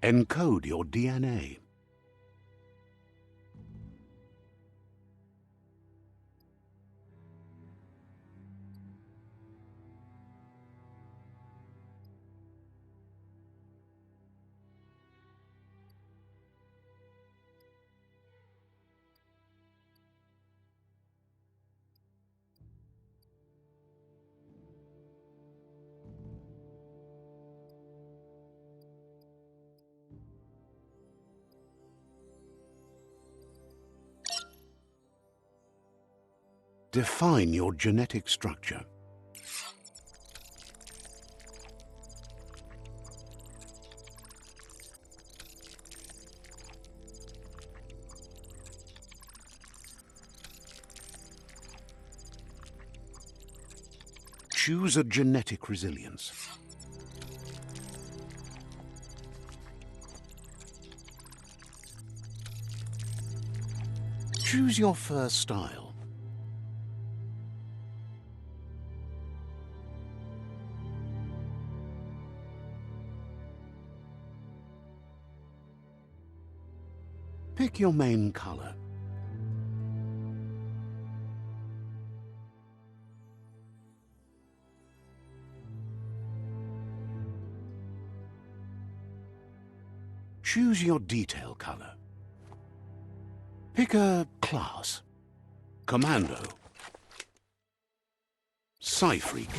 Encode your DNA. Define your genetic structure. Choose a genetic resilience. Choose your first style. Pick your main color. Choose your detail color. Pick a class. Commando. Psy-Freak.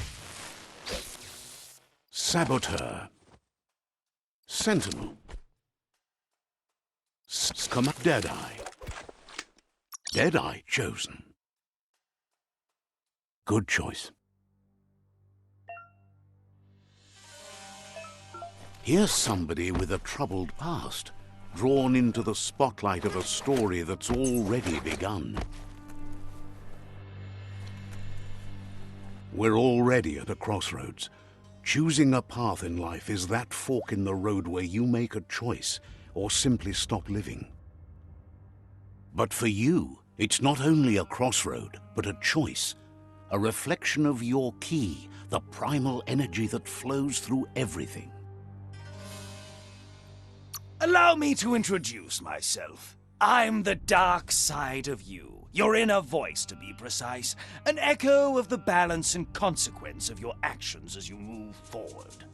Saboteur. Sentinel. Deadeye. Deadeye chosen. Good choice. Here's somebody with a troubled past, drawn into the spotlight of a story that's already begun. We're already at a crossroads. Choosing a path in life is that fork in the road where you make a choice or simply stop living. But for you, it's not only a crossroad, but a choice, a reflection of your key, the primal energy that flows through everything. Allow me to introduce myself. I'm the dark side of you, your inner voice to be precise, an echo of the balance and consequence of your actions as you move forward.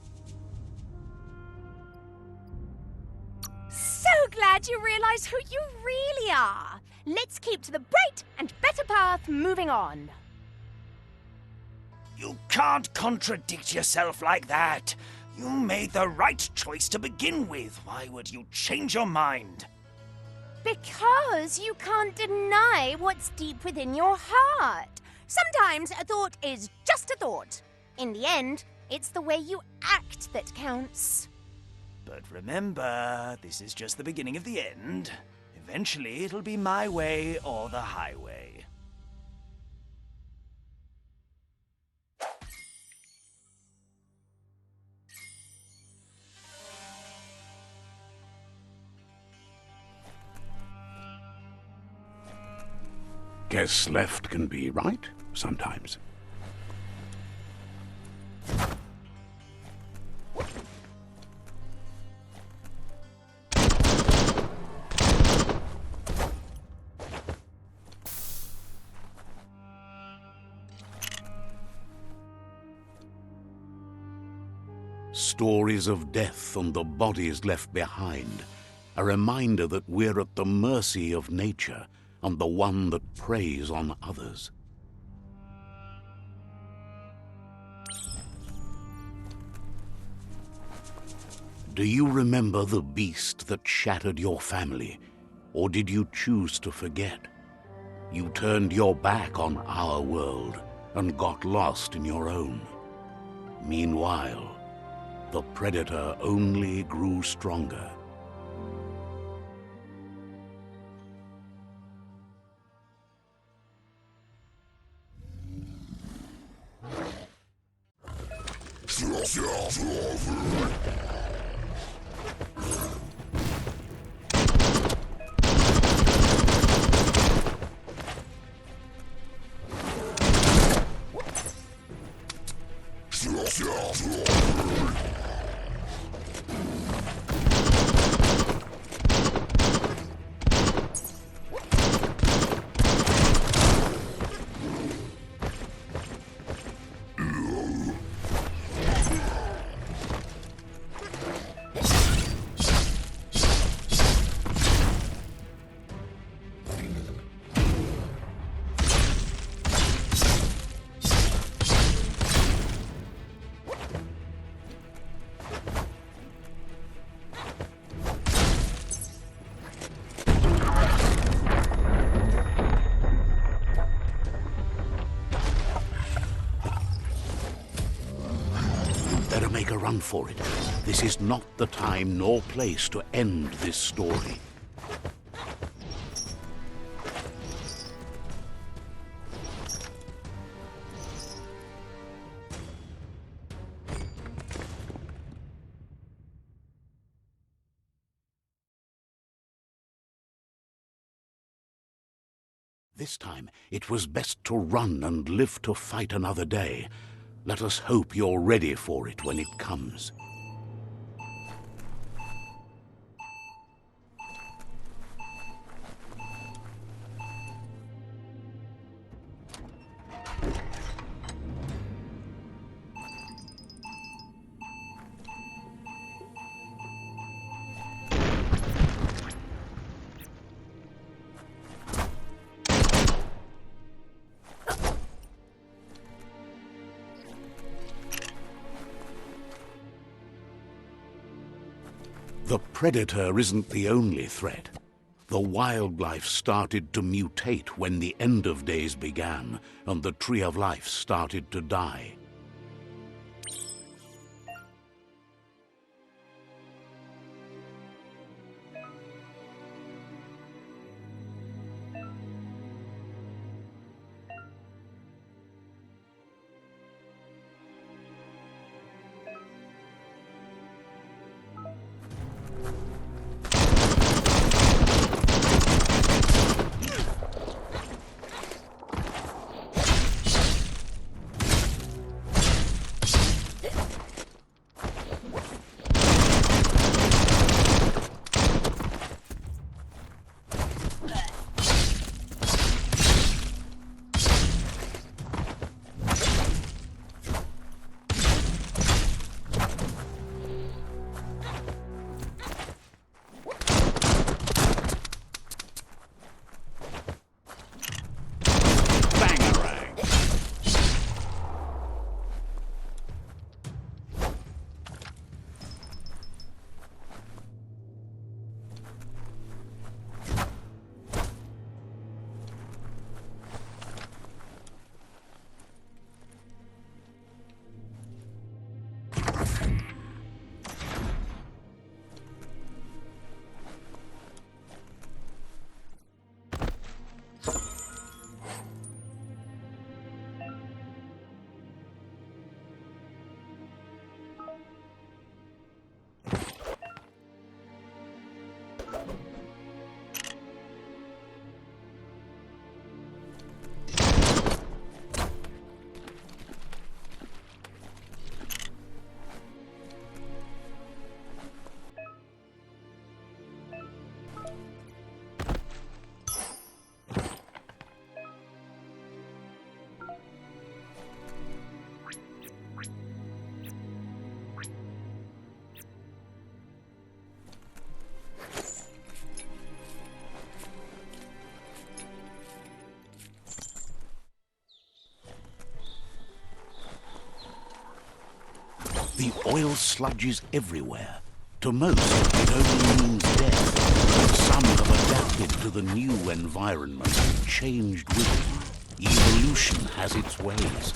So glad you realize who you really are. Let's keep to the bright and better path moving on. You can't contradict yourself like that. You made the right choice to begin with. Why would you change your mind? Because you can't deny what's deep within your heart. Sometimes a thought is just a thought. In the end, it's the way you act that counts. But remember, this is just the beginning of the end. Eventually, it'll be my way or the highway. Guess left can be right sometimes. Stories of death and the bodies left behind, a reminder that we're at the mercy of nature and the one that preys on others. Do you remember the beast that shattered your family, or did you choose to forget? You turned your back on our world and got lost in your own. Meanwhile, the predator only grew stronger. better make a run for it. This is not the time nor place to end this story. This time, it was best to run and live to fight another day. Let us hope you're ready for it when it comes. The predator isn't the only threat. The wildlife started to mutate when the end of days began, and the tree of life started to die. The oil sludges everywhere. To most, it only means death. But some have adapted to the new environment and changed with it. Evolution has its ways.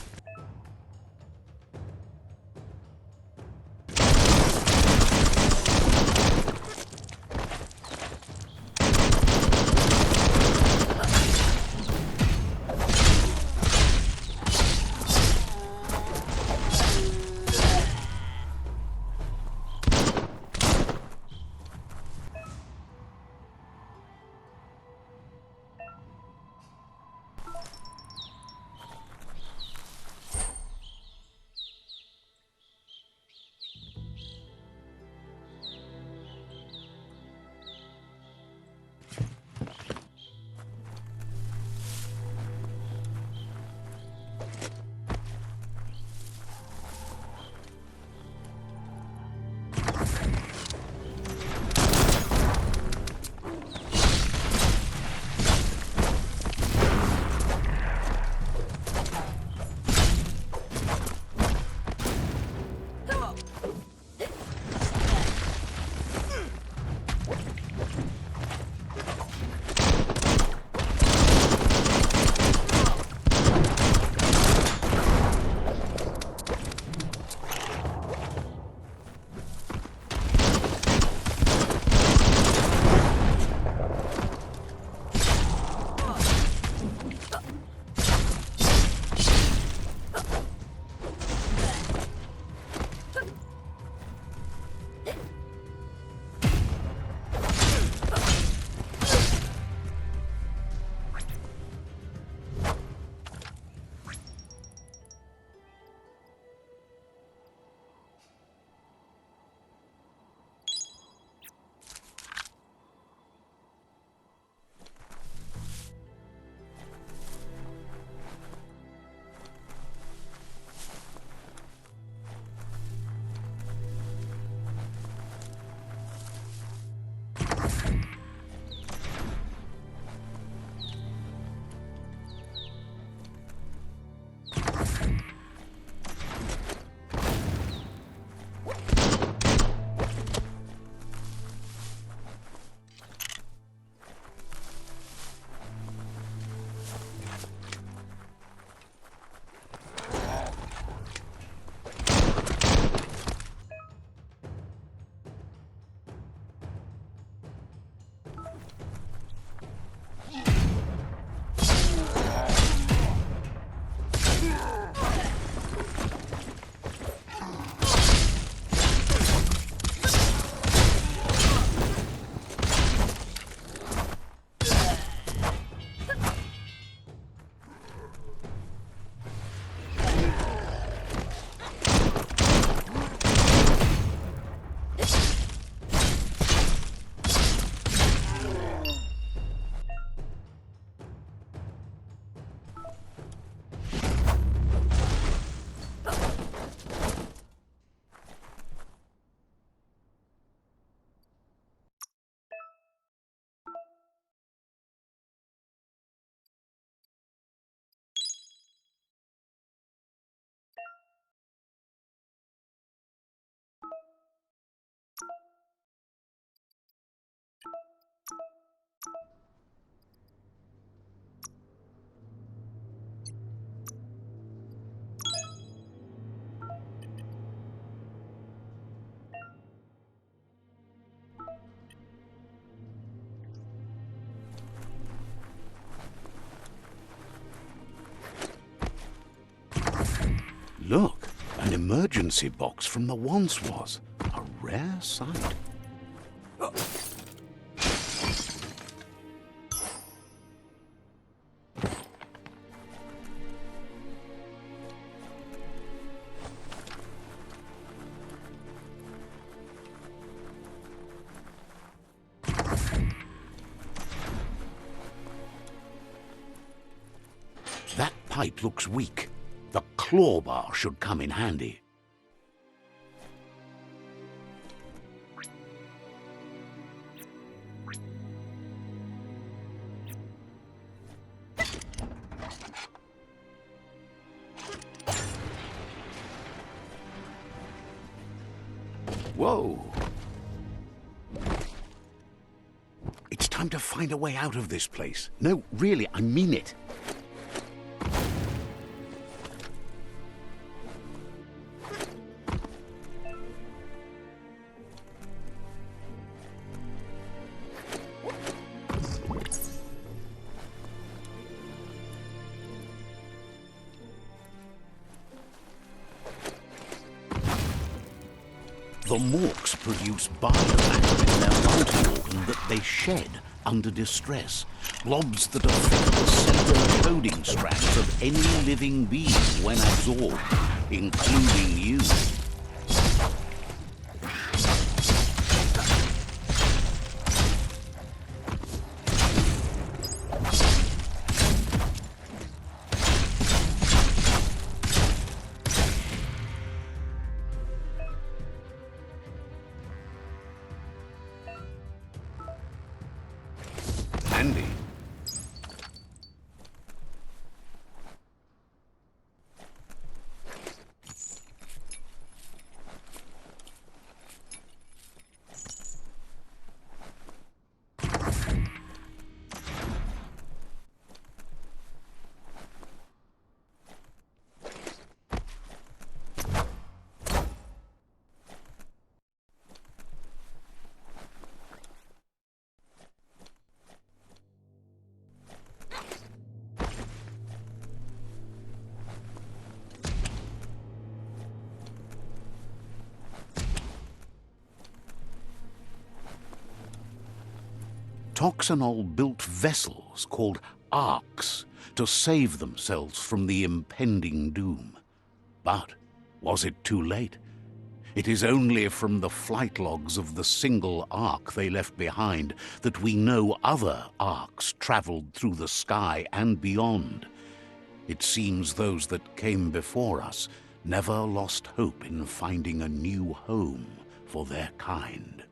Look, an emergency box from the once was. A rare sight. That pipe looks weak. The claw bar should come in handy. Whoa! It's time to find a way out of this place. No, really, I mean it. The Morks produce biomutant in their multi-organ that they shed under distress. Blobs that affect the central coding strands of any living being when absorbed, including you. Handy. Toxanol built vessels called arks to save themselves from the impending doom. But was it too late? It is only from the flight logs of the single ark they left behind that we know other arks traveled through the sky and beyond. It seems those that came before us never lost hope in finding a new home for their kind.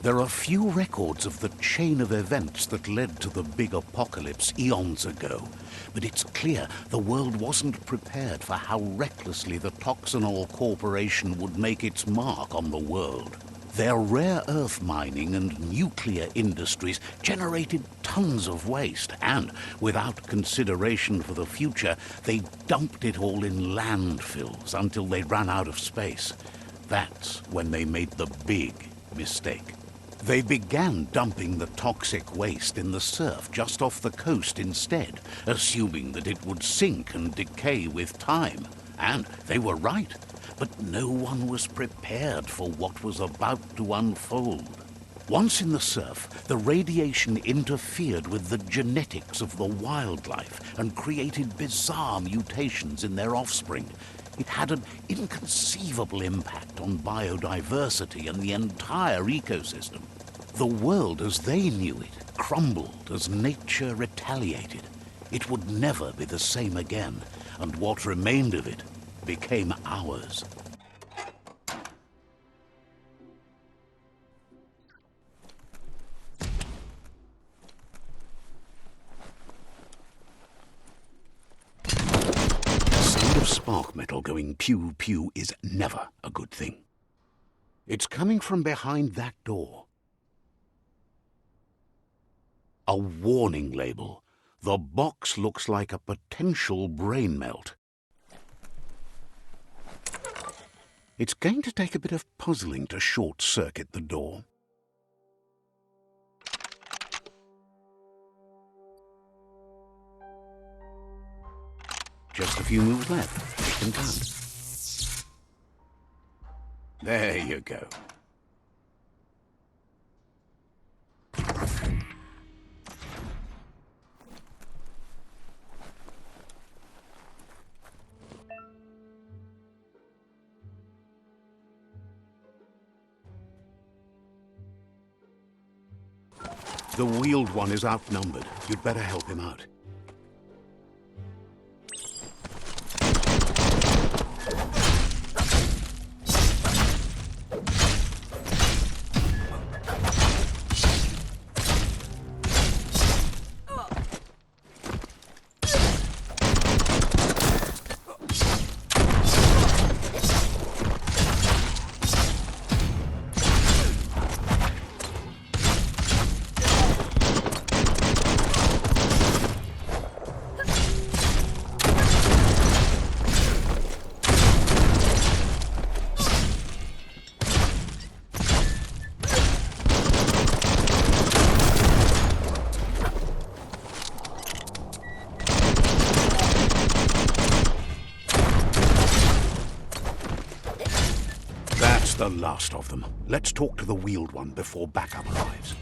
There are few records of the chain of events that led to the big apocalypse eons ago, but it's clear the world wasn't prepared for how recklessly the Toxanol Corporation would make its mark on the world. Their rare earth mining and nuclear industries generated tons of waste, and, without consideration for the future, they dumped it all in landfills until they ran out of space. That's when they made the big mistake. They began dumping the toxic waste in the surf just off the coast instead, assuming that it would sink and decay with time. And they were right, but no one was prepared for what was about to unfold. Once in the surf, the radiation interfered with the genetics of the wildlife and created bizarre mutations in their offspring. It had an inconceivable impact on biodiversity and the entire ecosystem. The world as they knew it crumbled as nature retaliated. It would never be the same again, and what remained of it became ours. The sound of spark metal going pew-pew is never a good thing. It's coming from behind that door. A warning label. The box looks like a potential brain melt. It's going to take a bit of puzzling to short-circuit the door. Just a few moves left. It can count. There you go. The wheeled one is outnumbered. You'd better help him out. That's the last of them. Let's talk to the wheeled one before backup arrives.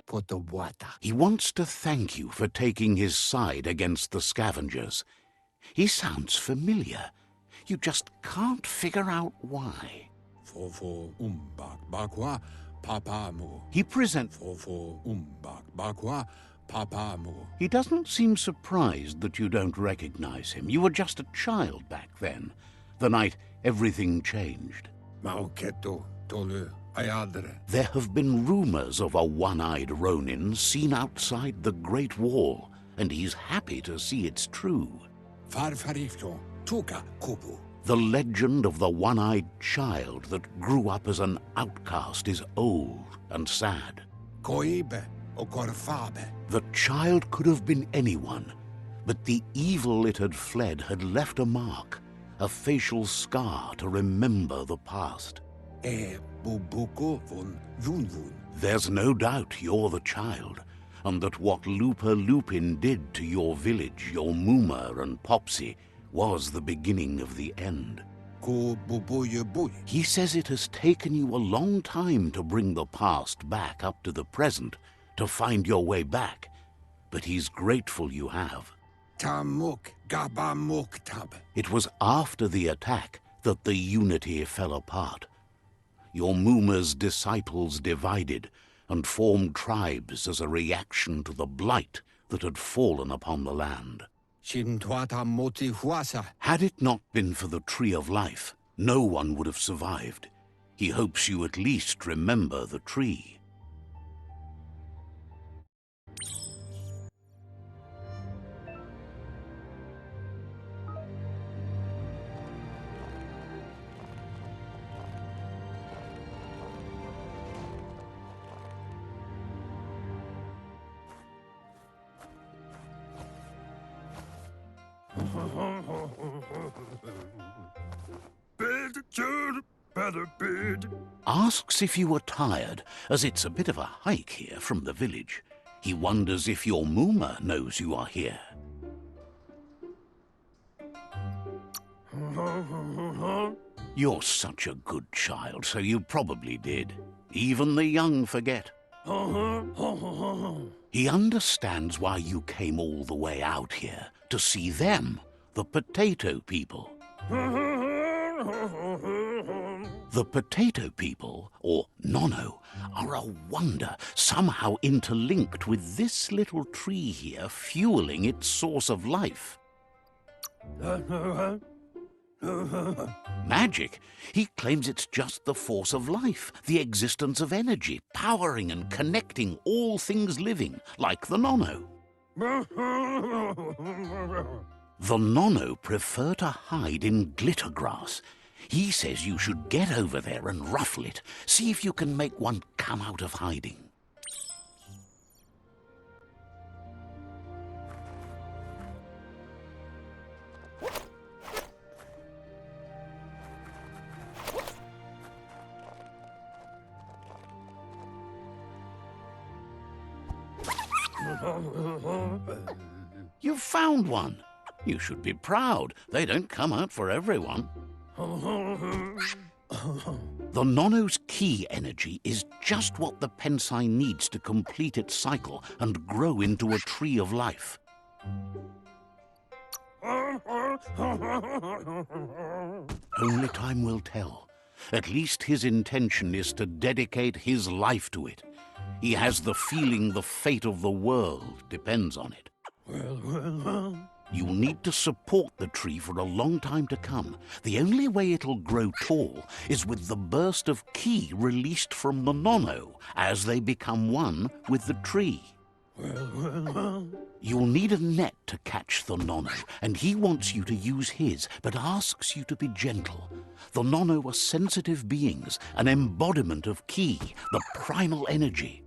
For the water. He wants to thank you for taking his side against the scavengers. He sounds familiar. You just can't figure out why. For umbak bakwa papamu. He presents... For umbak bakwa papamu. He doesn't seem surprised that you don't recognize him. You were just a child back then, the night everything changed. Mauketo tolu ayadre. There have been rumors of a one-eyed Ronin seen outside the Great Wall, and he's happy to see it's true. Farfarifto tuka kupu. The legend of the one-eyed child that grew up as an outcast is old and sad. Koibe o korfabe. The child could have been anyone, but the evil it had fled had left a mark, a facial scar to remember the past. Bubuko von Vunvun. There's no doubt you're the child, and that what Looper Lupin did to your village, your Muma and Popsy, was the beginning of the end. Ko bubuye buy. He says it has taken you a long time to bring the past back up to the present, to find your way back, but he's grateful you have. Tamuk gabamuk tab. It was after the attack that the unity fell apart. Your Muma's disciples divided and formed tribes as a reaction to the blight that had fallen upon the land. Shintwata moti huasa. Had it not been for the Tree of Life, no one would have survived. He hopes you at least remember the tree. Asks if you are tired, as it's a bit of a hike here from the village. He wonders if your Mooma knows you are here. You're such a good child, so you probably did. Even the young forget. He understands why you came all the way out here, to see them, the potato people. The potato people, or Nono, are a wonder, somehow interlinked with this little tree here fueling its source of life. Magic? He claims it's just the force of life, the existence of energy, powering and connecting all things living, like the Nono. The Nono prefer to hide in glitter grass. He says you should get over there and ruffle it. See if you can make one come out of hiding. You've found one. You should be proud. They don't come out for everyone. The Nono's key energy is just what the Pensai needs to complete its cycle and grow into a tree of life. Only time will tell. At least his intention is to dedicate his life to it. He has the feeling the fate of the world depends on it. You'll need to support the tree for a long time to come. The only way it'll grow tall is with the burst of ki released from the Nono as they become one with the tree. You'll need a net to catch the Nono, and he wants you to use his, but asks you to be gentle. The Nono are sensitive beings, an embodiment of ki, the primal energy.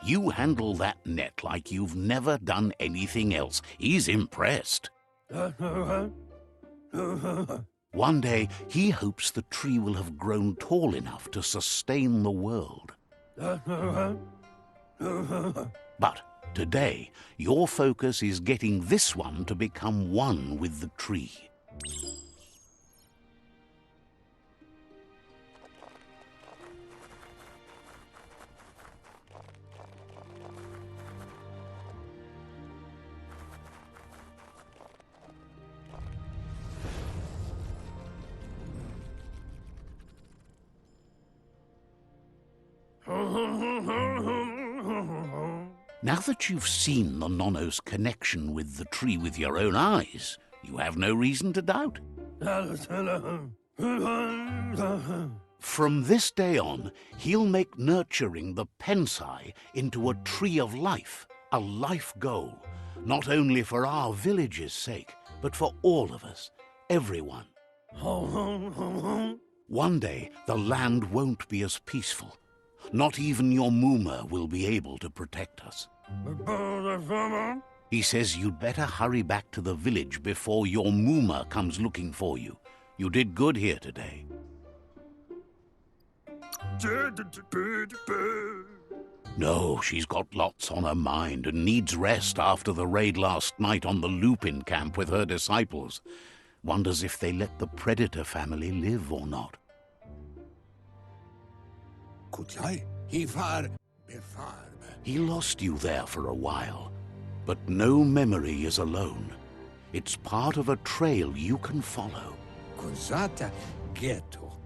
You handle that net like you've never done anything else. He's impressed. One day, he hopes the tree will have grown tall enough to sustain the world. But today, your focus is getting this one to become one with the tree. Now that you've seen the Nono's connection with the tree with your own eyes, you have no reason to doubt. From this day on, he'll make nurturing the Pensai into a tree of life, a life goal, not only for our village's sake, but for all of us, everyone. One day, the land won't be as peaceful. Not even your Mooma will be able to protect us. He says you'd better hurry back to the village before your Mooma comes looking for you. You did good here today. No, she's got lots on her mind and needs rest after the raid last night on the Lupin camp with her disciples. Wonders if they let the Predator family live or not. He lost you there for a while, but no memory is alone. It's part of a trail you can follow.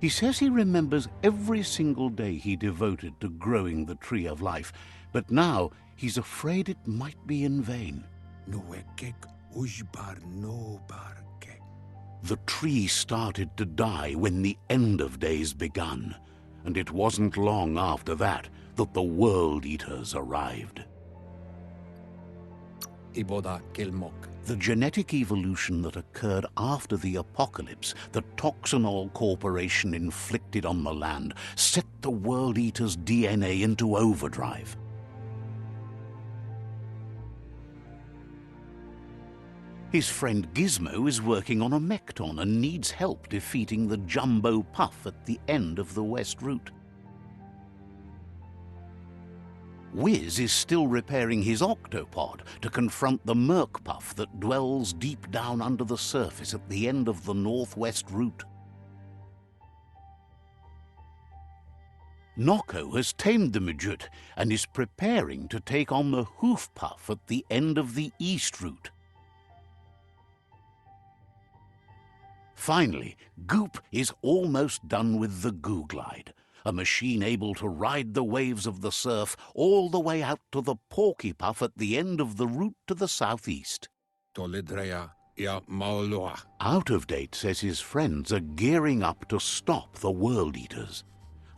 He says he remembers every single day he devoted to growing the tree of life, but now he's afraid it might be in vain. The tree started to die when the end of days begun, and it wasn't long after that that the World Eaters arrived. Iboda Kelmok. The genetic evolution that occurred after the apocalypse that Toxanol Corporation inflicted on the land set the World Eater's DNA into overdrive. His friend Gizmo is working on a Mekton and needs help defeating the Jumbo Puff at the end of the West Route. Wiz is still repairing his octopod to confront the Merc Puff that dwells deep down under the surface at the end of the Northwest Route. Nocco has tamed the Midget and is preparing to take on the Hoof Puff at the end of the East Route. Finally, Goop is almost done with the Goo Glide, a machine able to ride the waves of the surf all the way out to the Porky Puff at the end of the route to the southeast. Tolidrea ia Maoloa. Out of Date says his friends are gearing up to stop the World Eaters.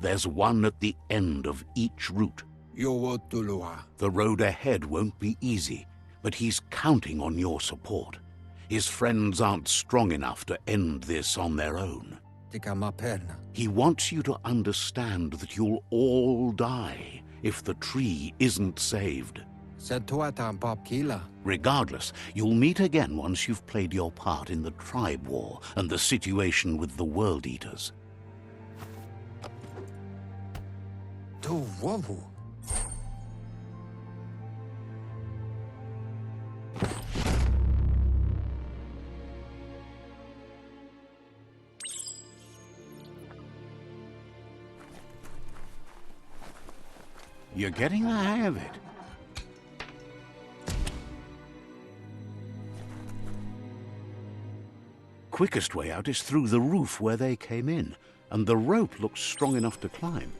There's one at the end of each route. Yowotulua. The road ahead won't be easy, but he's counting on your support. His friends aren't strong enough to end this on their own. Tikamapen. He wants you to understand that you'll all die if the tree isn't saved. Setuata Babkila. Regardless, you'll meet again once you've played your part in the tribe war and the situation with the World Eaters. Tu wovu. You're getting the hang of it. Quickest way out is through the roof where they came in, and the rope looks strong enough to climb.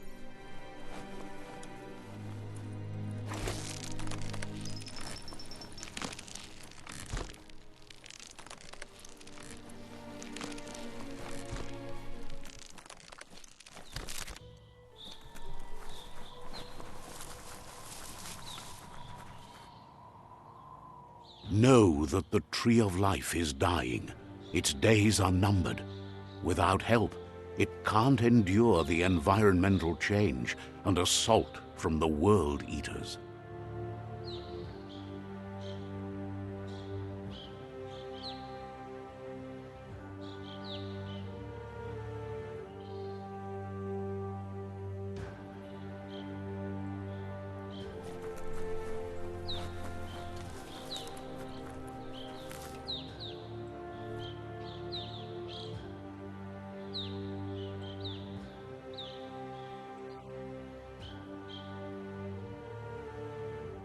Know that the Tree of Life is dying. Its days are numbered. Without help, it can't endure the environmental change and assault from the World Eaters.